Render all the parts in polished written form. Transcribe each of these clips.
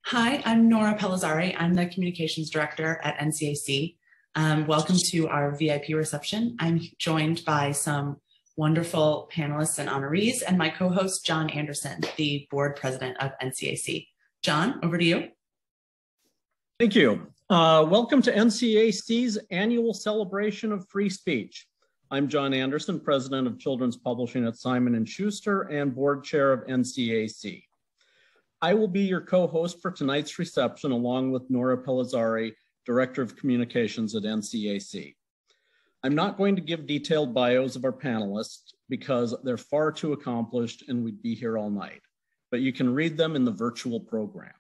Hi, I'm Nora Pellizzari. I'm the Communications Director at NCAC. Welcome to our VIP reception. I'm joined by some wonderful panelists and honorees and my co-host, John Anderson, the Board President of NCAC. John, over to you. Thank you. Welcome to NCAC's annual celebration of free speech. I'm John Anderson, President of Children's Publishing at Simon & Schuster and Board Chair of NCAC. I will be your co-host for tonight's reception along with Nora Pellizzari, Director of Communications at NCAC. I'm not going to give detailed bios of our panelists because they're far too accomplished and we'd be here all night, but you can read them in the virtual program.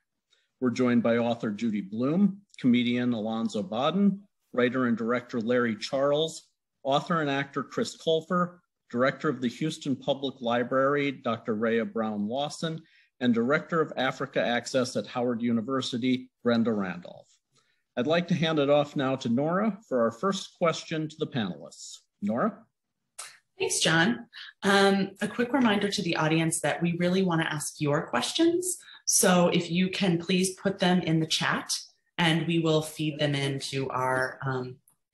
We're joined by author Judy Blume, comedian Alonzo Bodden, writer and director Larry Charles, author and actor Chris Colfer, director of the Houston Public Library, Dr. Rhea Brown Lawson, and Director of Africa Access at Howard University, Brenda Randolph. I'd like to hand it off now to Nora for our first question to the panelists. Nora? Thanks, John. A quick reminder to the audience that we really want to ask your questions. So if you can please put them in the chat and we will feed them into our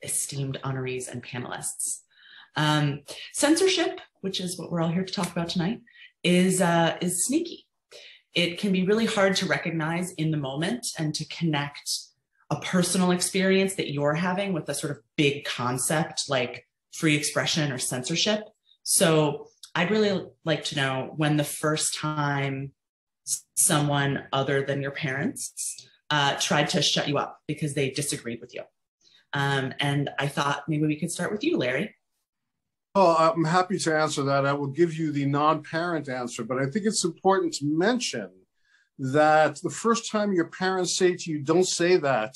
esteemed honorees and panelists. Censorship, which is what we're all here to talk about tonight, is sneaky. It can be really hard to recognize in the moment and to connect a personal experience that you're having with a sort of big concept like free expression or censorship. So I'd really like to know when the first time someone other than your parents tried to shut you up because they disagreed with you. And I thought maybe we could start with you, Larry. Oh, I'm happy to answer that. I will give you the non-parent answer, but I think it's important to mention that the first time your parents say to you, don't say that,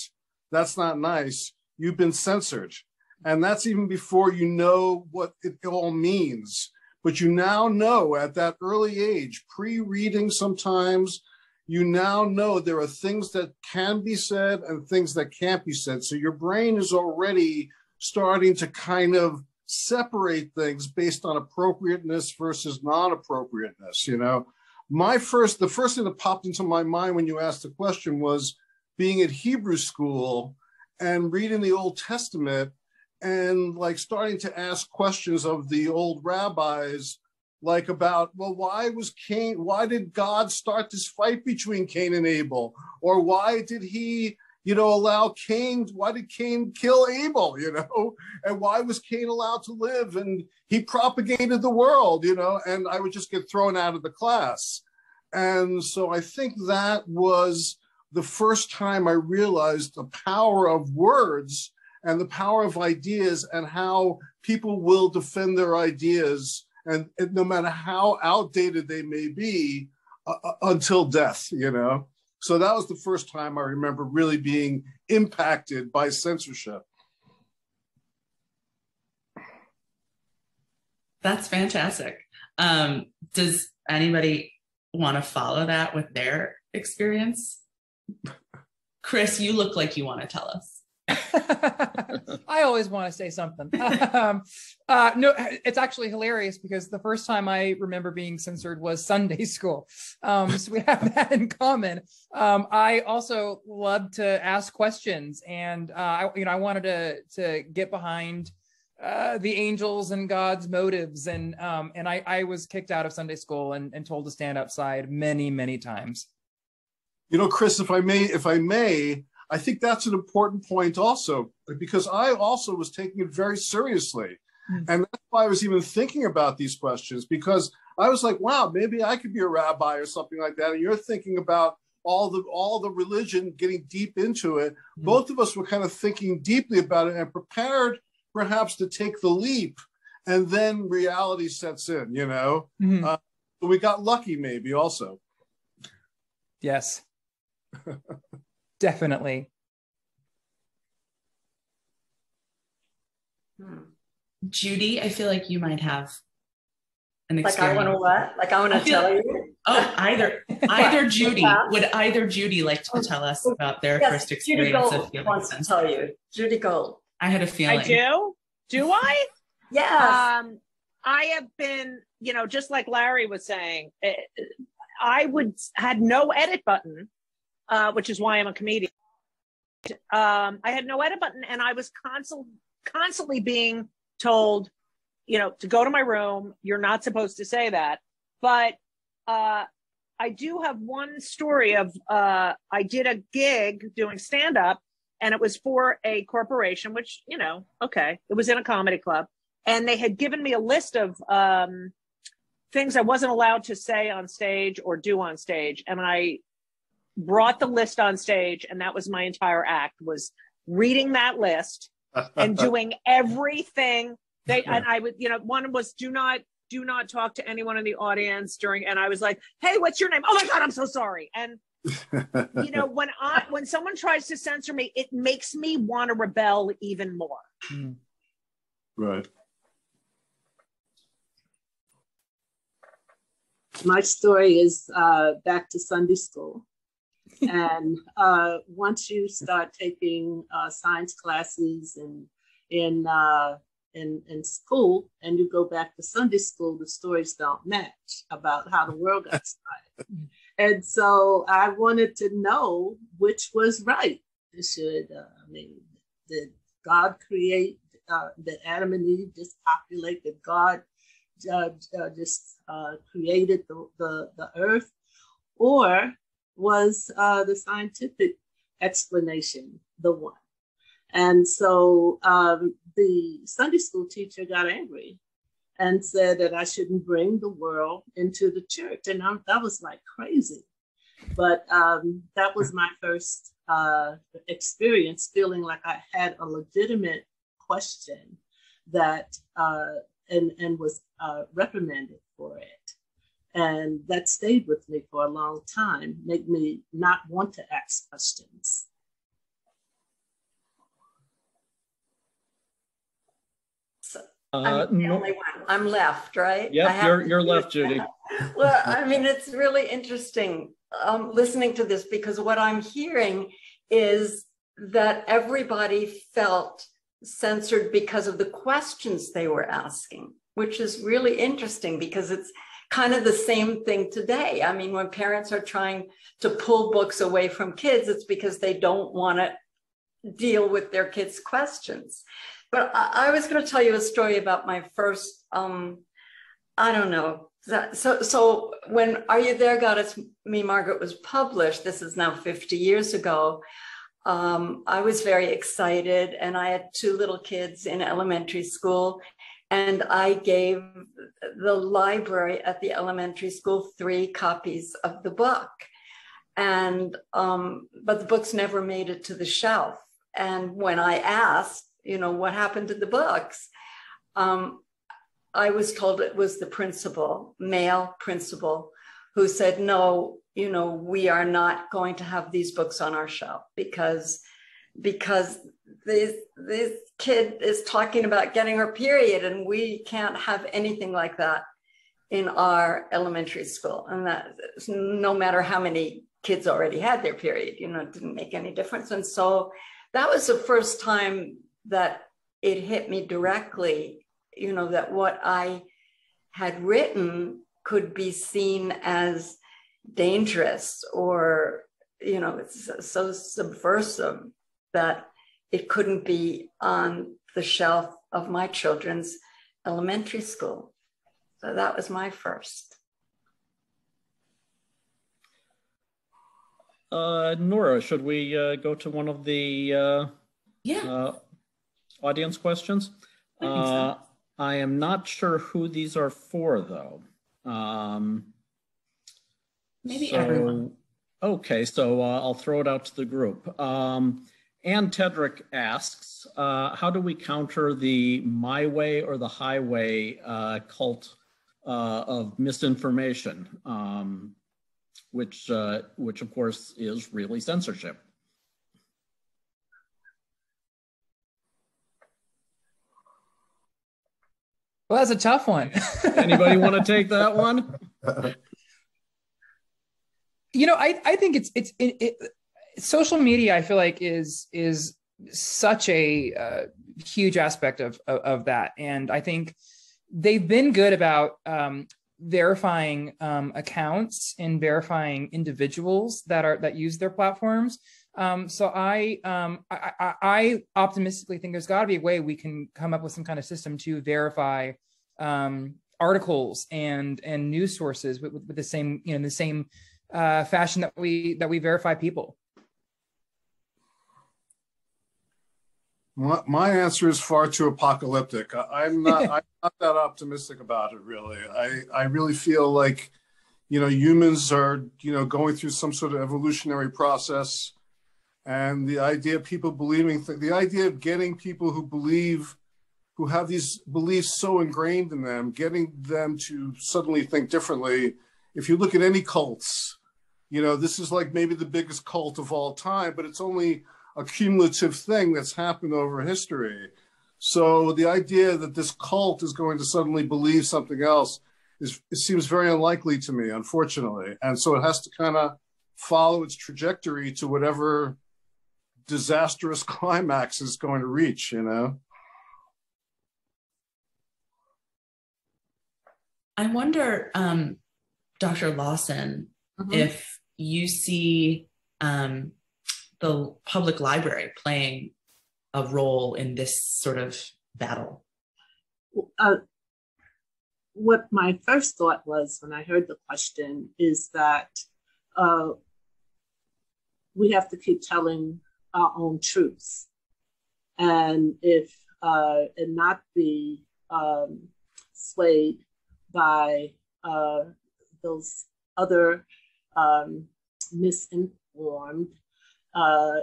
that's not nice, you've been censored. And that's even before you know what it all means. But you now know at that early age, pre-reading sometimes, you now know there are things that can be said and things that can't be said. So your brain is already starting to kind of separate things based on appropriateness versus non-appropriateness. You know, the first thing that popped into my mind when you asked the question was being at Hebrew school and reading the Old Testament and like starting to ask questions of the old rabbis, like about, well, why did God start this fight between Cain and Abel? Or why did he why did Cain kill Abel, and why was Cain allowed to live? And he propagated the world, and I would just get thrown out of the class. And so I think that was the first time I realized the power of words and the power of ideas and how people will defend their ideas, and no matter how outdated they may be, until death, So that was the first time I remember really being impacted by censorship. That's fantastic. Does anybody want to follow that with their experience? Chris, you look like you want to tell us. I always want to say something. No, it's actually hilarious because the first time I remember being censored was Sunday school. So we have that in common. I also love to ask questions, and I wanted to get behind the angels and God's motives, and I was kicked out of Sunday school and told to stand outside many, many times. Chris, if I may, I think that's an important point also, because I also was taking it very seriously. Mm-hmm. And that's why I was even thinking about these questions, because I was like, wow, maybe I could be a rabbi or something like that. And you're thinking about all the religion, getting deep into it. Mm-hmm. Both of us were kind of thinking deeply about it and prepared perhaps to take the leap. And then reality sets in, Mm-hmm. We got lucky maybe also. Yes. Definitely. Judy, I feel like you might have an experience. Like I want to what? Like I want to tell you? Oh, either Judy. Would either Judy like to tell us about their first experience of feeling wants to tell you. Judy Gold. I had a feeling. I do? Do I? Yes. I have been, just like Larry was saying, I had no edit button which is why I'm a comedian. I had no edit button, and I was constantly being told, to go to my room. You're not supposed to say that. But I do have one story of I did a gig doing stand-up, and it was for a corporation, which, okay, it was in a comedy club. And they had given me a list of things I wasn't allowed to say on stage or do on stage. And I brought the list on stage, and that was my entire act, was reading that list and doing everything. And I would, one was do not talk to anyone in the audience during, and I was like, hey, what's your name? Oh my God, I'm so sorry. And when someone tries to censor me, it makes me want to rebel even more. Right. My story is back to Sunday school. And once you start taking science classes and in school, and you go back to Sunday school, the stories don't match about how the world got started. And so I wanted to know which was right. Did God create, did Adam and Eve just populate? Did God just created the earth? Or was the scientific explanation the one? And so the Sunday school teacher got angry and said that I shouldn't bring the world into the church. And that was like crazy. But that was my first experience feeling like I had a legitimate question that and was reprimanded for it. And that stayed with me for a long time, made me not want to ask questions. I'm the only one. I'm left, right? Yep, you're left, Judy. Well, it's really interesting listening to this, because what I'm hearing is that everybody felt censored because of the questions they were asking, which is really interesting because it's kind of the same thing today. I mean, when parents are trying to pull books away from kids, it's because they don't want to deal with their kids' questions. But I was going to tell you a story about my first, I don't know. So when Are You There, God, It's Me, Margaret was published, this is now 50 years ago, I was very excited, and I had two little kids in elementary school, and I gave the library at the elementary school 3 copies of the book. And, but the books never made it to the shelf. And when I asked, what happened to the books? I was told it was the principal, male principal, who said, no, we are not going to have these books on our shelf because this kid is talking about getting her period, and we can't have anything like that in our elementary school. And that no matter how many kids already had their period, it didn't make any difference. And so that was the first time that it hit me directly, that what I had written could be seen as dangerous or, it's so subversive that it couldn't be on the shelf of my children's elementary school. So that was my first. Nora, should we go to one of the audience questions? I am not sure who these are for, though. Maybe everyone. Okay, so I'll throw it out to the group. Ann Tedrick asks, how do we counter the my way or the highway cult of misinformation, which of course is really censorship? Well, that's a tough one. Anybody want to take that one? I think it's social media, I feel like is such a huge aspect of that. And I think they've been good about verifying accounts and verifying individuals that use their platforms. So I optimistically think there's got to be a way we can come up with some kind of system to verify articles and news sources with the same, in the same fashion that we verify people. My answer is far too apocalyptic. I'm not that optimistic about it, really. I really feel like, humans are, going through some sort of evolutionary process. And the idea of people believing, the idea of getting people who have these beliefs so ingrained in them, getting them to suddenly think differently. If you look at any cults, this is like maybe the biggest cult of all time, but it's only a cumulative thing that's happened over history. So the idea that this cult is going to suddenly believe something else it seems very unlikely to me, unfortunately. And so it has to kind of follow its trajectory to whatever disastrous climax is going to reach, I wonder, Dr. Lawson, if you see the public library playing a role in this sort of battle. What my first thought was when I heard the question is that we have to keep telling our own truths, and not be swayed by those other misinformed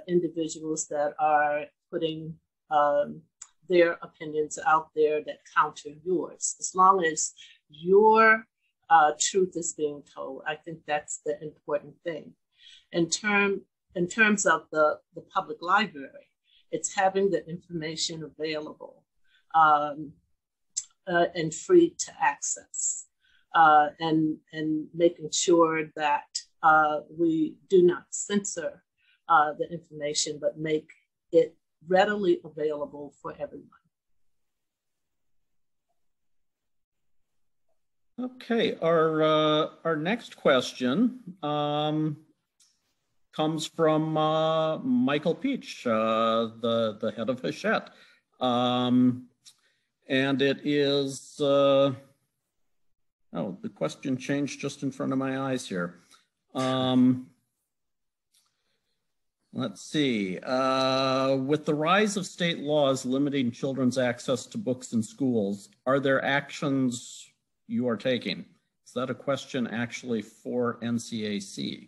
individuals that are putting their opinions out there that counter yours. As long as your truth is being told, I think that's the important thing. In terms of the public library, it's having the information available and free to access, and making sure that we do not censor the information, but make it readily available for everyone. Okay, our next question comes from Michael Peach, the head of Hachette. And it is, oh, the question changed just in front of my eyes here. Let's see. With the rise of state laws limiting children's access to books in schools, are there actions you are taking? Is that a question actually for NCAC?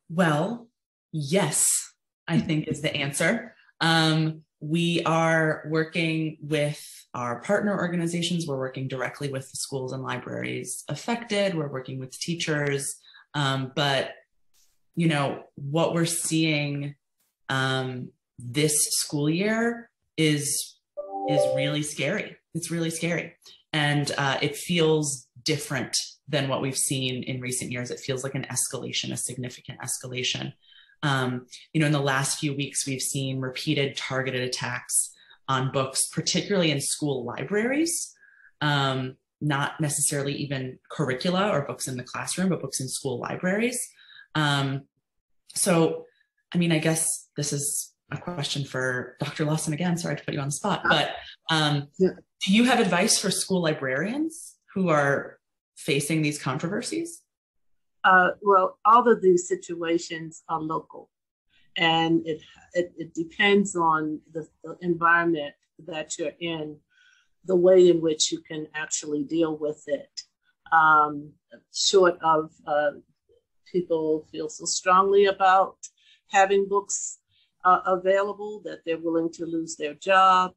Well, yes, I think is the answer. We are working with our partner organizations. We're working directly with the schools and libraries affected. We're working with teachers. But, what we're seeing this school year is really scary. It's really scary. And it feels different than what we've seen in recent years. It feels like an escalation, a significant escalation. In the last few weeks, we've seen repeated targeted attacks on books, particularly in school libraries, not necessarily even curricula or books in the classroom, but books in school libraries. I guess this is a question for Dr. Lawson again. Sorry to put you on the spot, but do you have advice for school librarians who are facing these controversies? Well, all of these situations are local, and it depends on the environment that you're in, the way in which you can actually deal with it. Short of people feel so strongly about having books available that they're willing to lose their job.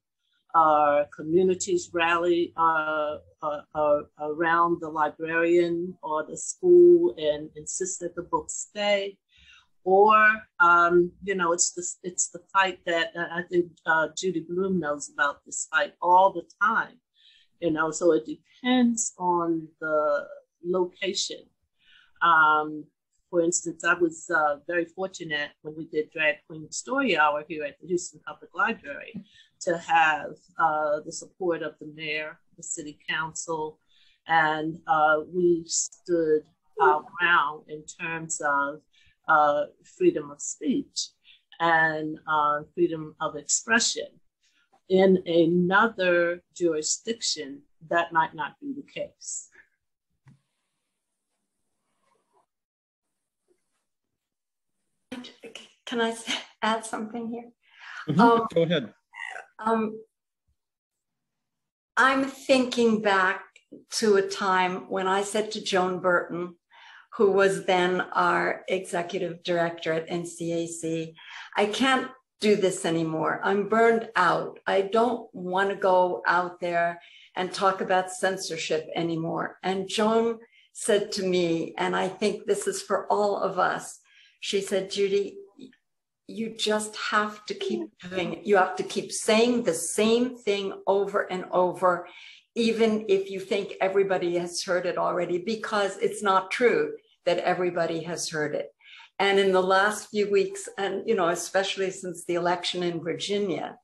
Communities rally around the librarian or the school and insist that the books stay. Or, it's the fight that I think Judy Bloom knows about, this fight all the time. So it depends on the location. For instance, I was very fortunate when we did Drag Queen Story Hour here at the Houston Public Library to have the support of the mayor, the city council, and we stood our ground in terms of freedom of speech and freedom of expression. In another jurisdiction, that might not be the case. Can I add something here? Go ahead. I'm thinking back to a time when I said to Joan Burton, who was then our executive director at NCAC, I can't do this anymore. I'm burned out. I don't want to go out there and talk about censorship anymore. And Joan said to me, and I think this is for all of us, she said, Judy, you just have to keep doing it. You have to keep saying the same thing over and over, even if you think everybody has heard it already, because it's not true that everybody has heard it. And in the last few weeks, and especially since the election in Virginia,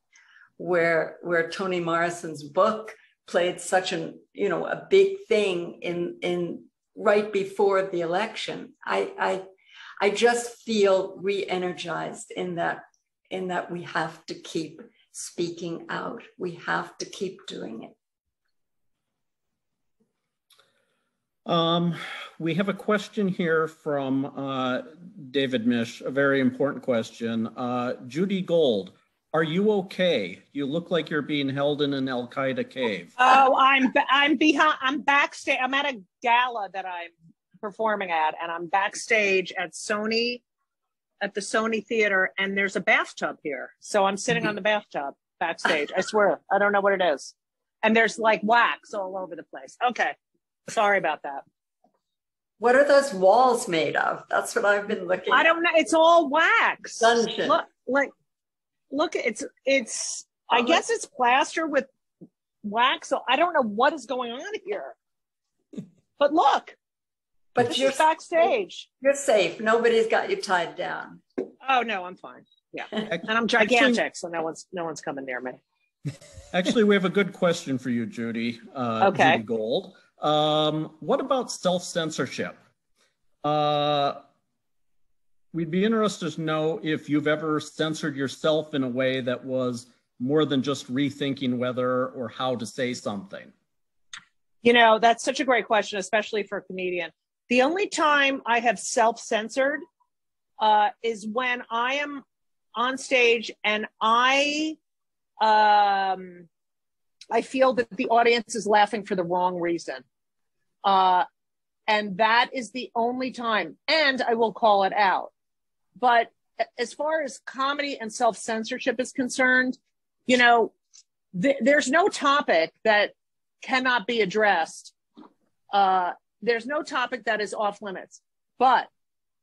where Toni Morrison's book played such a big thing in right before the election, I just feel re-energized in that we have to keep speaking out. We have to keep doing it. We have a question here from David Mish, a very important question. Judy Gold, are you okay? You look like you're being held in an Al-Qaeda cave. Oh, I'm backstage. I'm at a gala that I'm performing at, and I'm backstage at the Sony Theater, and there's a bathtub here. So I'm sitting on the bathtub backstage. I swear, I don't know what it is. And there's like wax all over the place. Okay. Sorry about that. What are those walls made of? That's what I've been looking at. I don't know. It's all wax. Dungeon. Look, it's I guess it's plaster with wax. So I don't know what is going on here. But look. But you're backstage. You're safe. Nobody's got you tied down. Oh no, I'm fine. Yeah. And I'm gigantic, so no one's coming near me. Actually, we have a good question for you, Judy. Okay. Judy Gold. What about self-censorship? We'd be interested to know if you've ever censored yourself in a way that was more than just rethinking whether or how to say something. That's such a great question, especially for a comedian. The only time I have self-censored is when I am on stage and I feel that the audience is laughing for the wrong reason. And that is the only time, and I will call it out. But as far as comedy and self-censorship is concerned, there's no topic that cannot be addressed. There's no topic that is off limits. But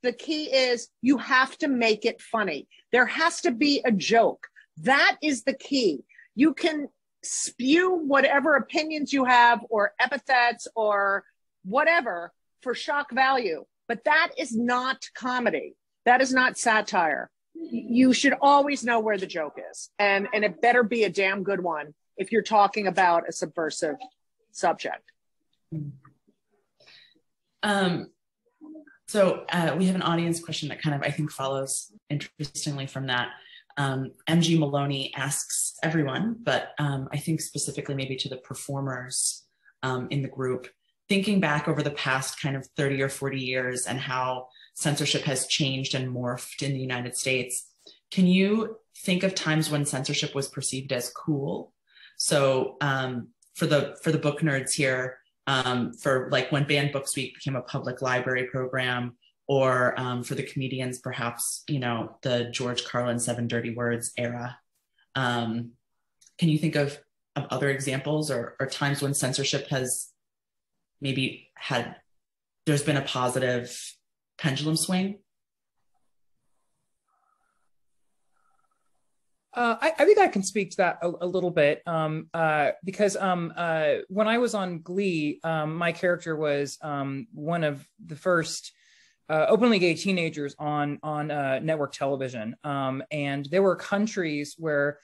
the key is you have to make it funny. There has to be a joke. That is the key. You can spew whatever opinions you have or epithets or whatever for shock value, but that is not comedy. That is not satire. You should always know where the joke is, and it better be a damn good one if you're talking about a subversive subject. So we have an audience question that kind of, I think, follows interestingly from that. MG Maloney asks everyone, but I think specifically maybe to the performers in the group, thinking back over the past kind of 30 or 40 years and how censorship has changed and morphed in the United States, can you think of times when censorship was perceived as cool? So for the book nerds here, for like when Banned Books Week became a public library program, or for the comedians, perhaps, the George Carlin 7 Dirty Words era. Can you think of other examples or times when censorship has maybe there's been a positive pendulum swing? I think I can speak to that a little bit because when I was on Glee, my character was one of the first openly gay teenagers on network television, and there were countries where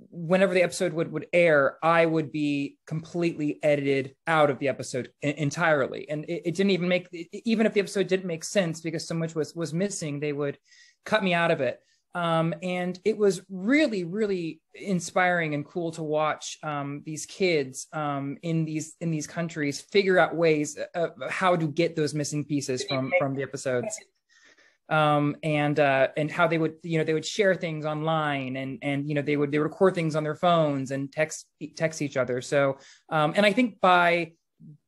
whenever the episode would air, I would be completely edited out of the episode entirely. And it didn't even make, even if the episode didn't make sense because so much was missing, they would cut me out of it. And it was really, really inspiring and cool to watch these kids in these countries figure out ways of how to get those missing pieces from the episodes. And how they would share things online and they would record things on their phones and text each other. So and I think by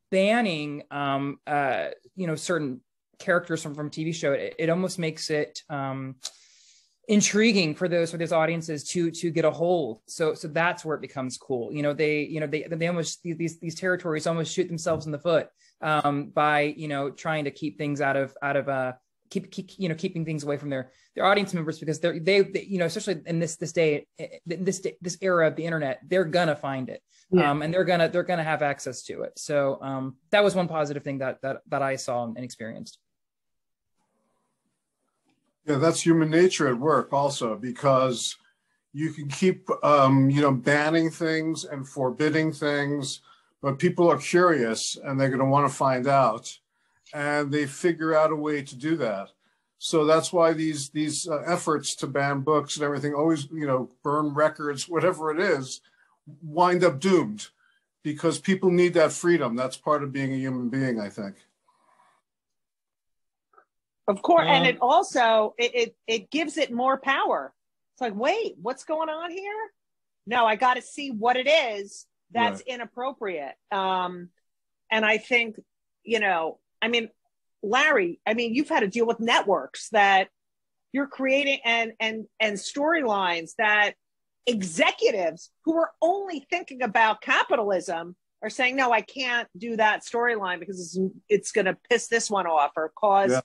banning certain characters from TV show, it almost makes it intriguing for those audiences to get a hold. So that's where it becomes cool. They almost these territories almost shoot themselves in the foot by trying to keep things out of keeping things away from their audience members, because they especially in this era of the internet, they're gonna find it. And they're gonna have access to it. So that was one positive thing that I saw and experienced. Yeah, that's human nature at work also, because you can keep banning things and forbidding things, but people are curious and they're going to want to find out, and they figure out a way to do that. So that's why these efforts to ban books and everything, always burn records, whatever it is, wind up doomed, because people need that freedom. That's part of being a human being, I think. Of course, and it also it gives it more power. It's like, wait, what's going on here? No, I got to see what it is that's inappropriate. And I think, Larry, you've had to deal with networks that you're creating and storylines that executives who are only thinking about capitalism are saying, no, I can't do that storyline because it's going to piss this one off or cause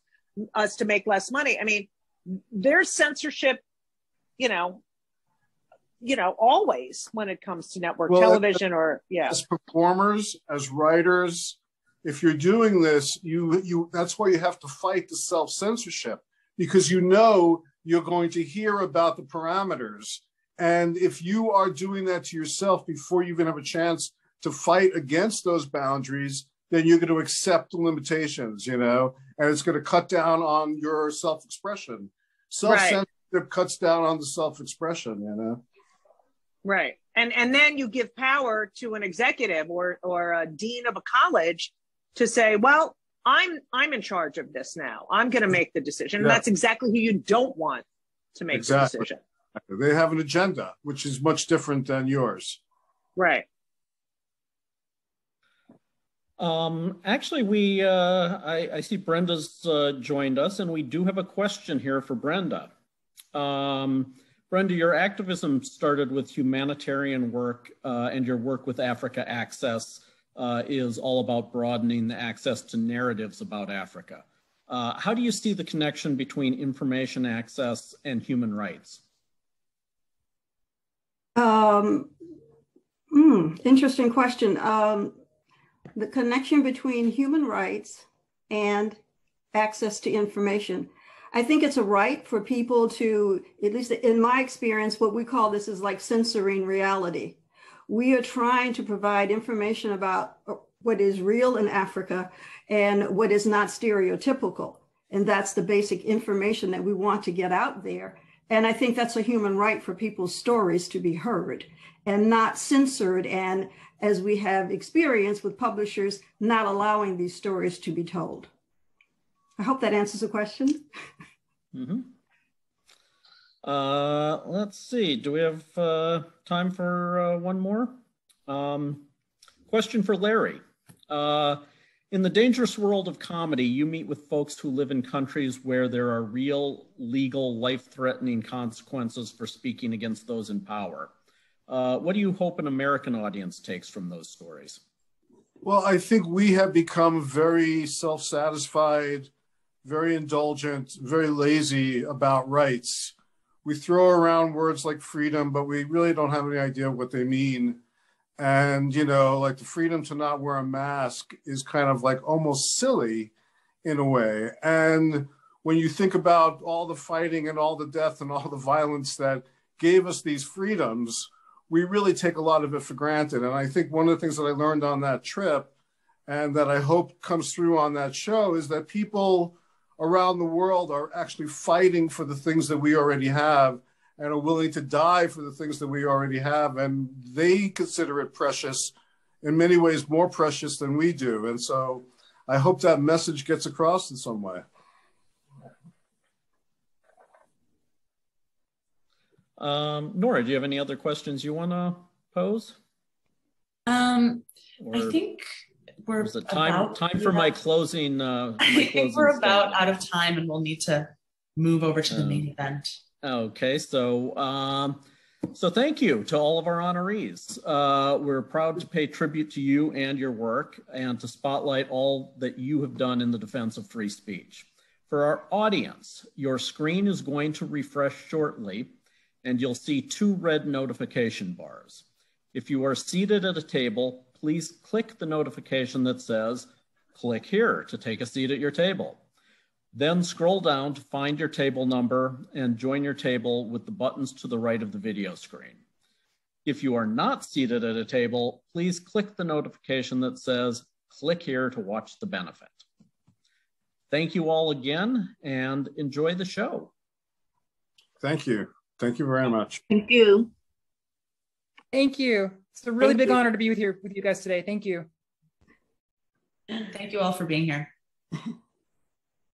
us to make less money. There's censorship, always when it comes to network television as performers, as writers. If you're doing this, that's why you have to fight the self-censorship, because you're going to hear about the parameters. And if you are doing that to yourself before you even have a chance to fight against those boundaries, then you're going to accept the limitations, and it's going to cut down on your self-expression. Self-censorship cuts down on the self-expression, Right. And then you give power to an executive or a dean of a college to say, well, I'm in charge of this now. I'm going to make the decision. And that's exactly who you don't want to make the decision. They have an agenda, which is much different than yours. Right. Actually, I see Brenda's joined us, and we do have a question here for Brenda. Brenda, your activism started with humanitarian work, and your work with Africa Access is all about broadening the access to narratives about Africa. How do you see the connection between information access and human rights? Interesting question. The connection between human rights and access to information. I think it's a right for people to, at least in my experience, what we call this is like censoring reality. We are trying to provide information about what is real in Africa and what is not stereotypical. And that's the basic information that we want to get out there. And I think that's a human right for people's stories to be heard and not censored, and as we have experienced with publishers, not allowing these stories to be told. I hope that answers the question. Mm-hmm. Let's see, do we have time for one more? Question for Larry. In the dangerous world of comedy, you meet with folks who live in countries where there are real, legal, life-threatening consequences for speaking against those in power. What do you hope an American audience takes from those stories? Well, I think we have become very self-satisfied, very indulgent, very lazy about rights. We throw around words like freedom, but we really don't have any idea what they mean. And, like the freedom to not wear a mask is kind of like almost silly in a way. And when you think about all the fighting and all the death and all the violence that gave us these freedoms, we really take a lot of it for granted. And I think one of the things that I learned on that trip, and that I hope comes through on that show, is that people around the world are actually fighting for the things that we already have and are willing to die for the things that we already have. And they consider it precious, in many ways more precious than we do. And so I hope that message gets across in some way. Nora, do you have any other questions you want to pose? I think we're is it time for my closing? I think we're about out of time, and we'll need to move over to the main event. Okay, so so thank you to all of our honorees. We're proud to pay tribute to you and your work, and to spotlight all that you have done in the defense of free speech. For our audience, your screen is going to refresh shortly, and you'll see 2 red notification bars. If you are seated at a table, please click the notification that says, "Click here to take a seat at your table." Then scroll down to find your table number and join your table with the buttons to the right of the video screen. If you are not seated at a table, please click the notification that says, "Click here to watch the benefit." Thank you all again, and enjoy the show. Thank you. Thank you very much. Thank you. Thank you. It's a really big honor to be with you guys today. Thank you. Thank you all for being here.